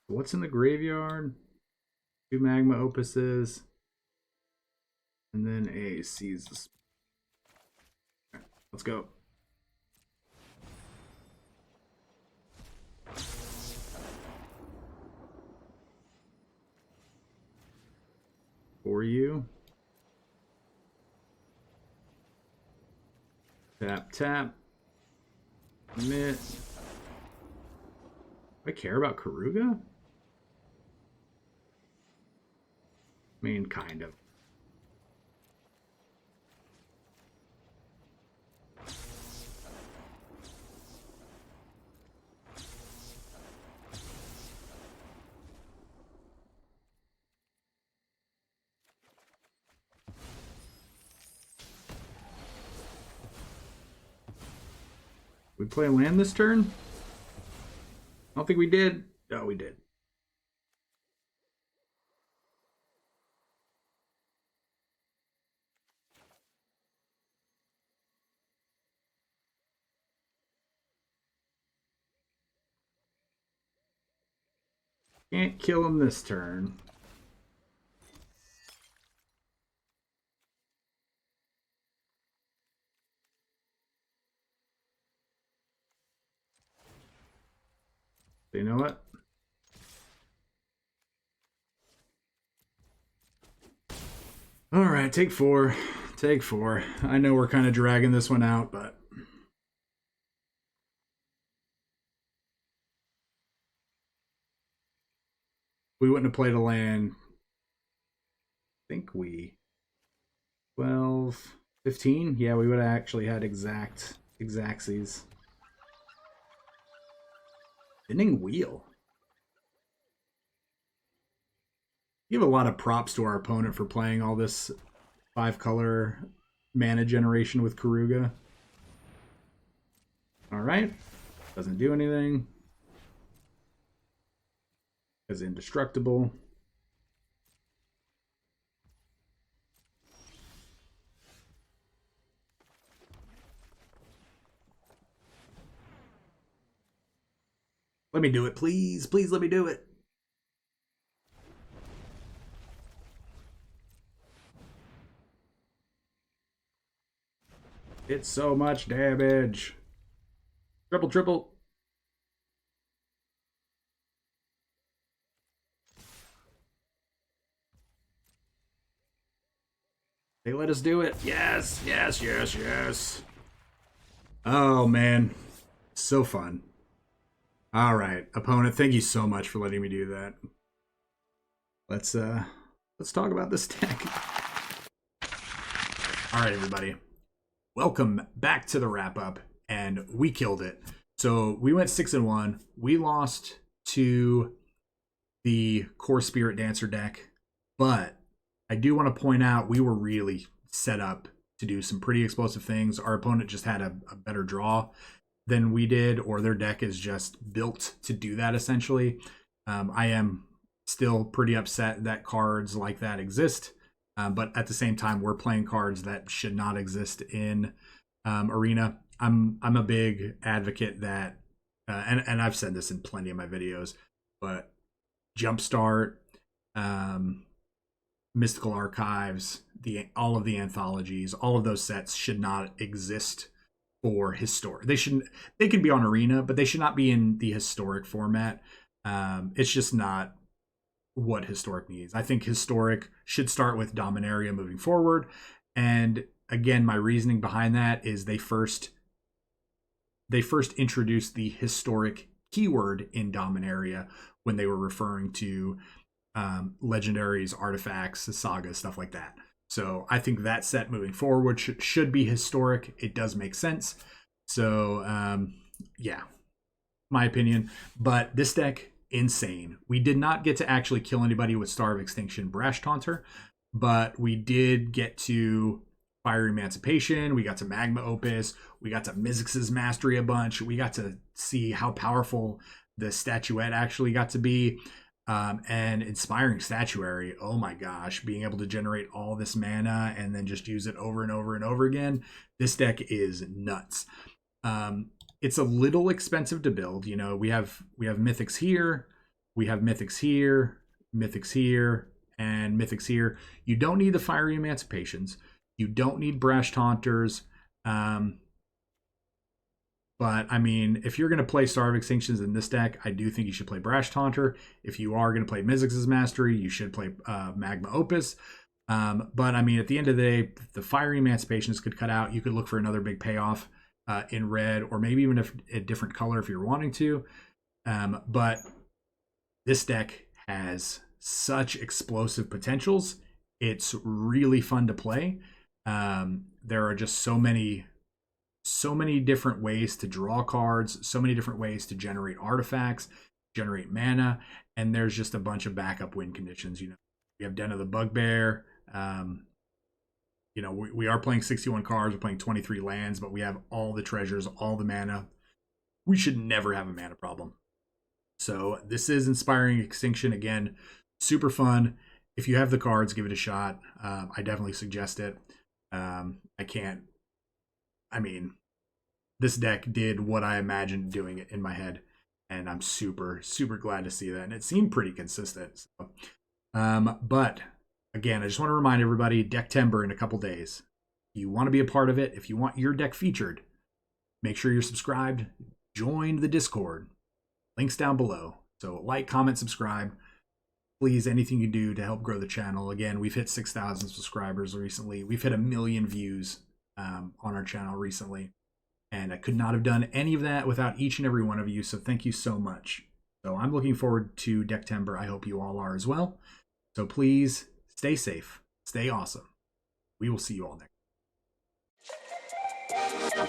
What's in the graveyard? 2 Magma Opuses. And then a Seize the Spoil. Okay, let's go. For you. Tap, tap. Commit. Do I care about Karuga? I mean, kind of. We play land this turn? I don't think we did. Oh, we did. Can't kill him this turn. You know what? All right, take 4. Take 4. I know we're kind of dragging this one out, but we wouldn't have played a land. I think we 12, 15. Yeah, we would have actually had exactsies. Spinning wheel. Give a lot of props to our opponent for playing all this 5-color mana generation with Karuga. Alright. Doesn't do anything. Is indestructible. Let me do it, please. Please let me do it. It's so much damage. Triple, triple. They let us do it. Yes, yes, yes, yes. Oh, man. So fun. All right, opponent, thank you so much for letting me do that. Let's talk about this deck. All right, everybody. Welcome back to the wrap-up, and we killed it. So we went 6-1. We lost to the Core Spirit Dancer deck, but I do want to point out we were really set up to do some pretty explosive things. Our opponent just had a better draw than we did, or their deck is just built to do that, essentially. I am still pretty upset that cards like that exist, but at the same time, we're playing cards that should not exist in Arena. I'm a big advocate that, and I've said this in plenty of my videos, but Jumpstart, Mystical Archives, all of the anthologies, all of those sets should not exist for historic. They can be on Arena, but they should not be in the historic format. It's just not what historic needs. I think historic should start with Dominaria moving forward. And again, my reasoning behind that is they first introduced the historic keyword in Dominaria when they were referring to legendaries, artifacts, sagas, stuff like that. So I think that set moving forward should be historic. It does make sense. So yeah, my opinion. But this deck, insane. We did not get to actually kill anybody with Star of Extinction Brash Taunter, but we did get to Fire Emancipation. We got to Magma Opus. We got to Mizzix's Mastery a bunch. We got to see how powerful the statuette actually got to be. And Inspiring Statuary, oh my gosh, being able to generate all this mana and then just use it over and over and over again. This deck is nuts. It's a little expensive to build. You know, we have Mythics here, we have Mythics here, Mythics here, and Mythics here. You don't need the Fiery Emancipations. You don't need Brash Taunters. But, I mean, if you're going to play Star of Extinctions in this deck, I do think you should play Brash Taunter. If you are going to play Mizzix's Mastery, you should play Magma Opus. But, I mean, at the end of the day, the Fiery Emancipations could cut out. You could look for another big payoff in red, or maybe even a different color if you're wanting to. But this deck has such explosive potentials. It's really fun to play. There are just so many different ways to draw cards, so many different ways to generate artifacts, generate mana, and there's just a bunch of backup win conditions. You know, we have Den of the Bugbear. You know, we are playing 61 cards, we're playing 23 lands, but we have all the treasures, all the mana. We should never have a mana problem. So this is Inspiring Extinction. Again, super fun. If you have the cards, give it a shot. I definitely suggest it. I mean, this deck did what I imagined doing it in my head, and I'm super, super glad to see that. And it seemed pretty consistent. So, but again, I just want to remind everybody, Decktember in a couple days. If you want to be a part of it, if you want your deck featured, make sure you're subscribed. Join the Discord. Links down below. So like, comment, subscribe. Please, anything you do to help grow the channel. Again, we've hit 6,000 subscribers recently. We've hit 1 million views on our channel recently. And I could not have done any of that without each and every one of you. So thank you so much. So I'm looking forward to Decktember. I hope you all are as well. So please stay safe. Stay awesome. We will see you all next time.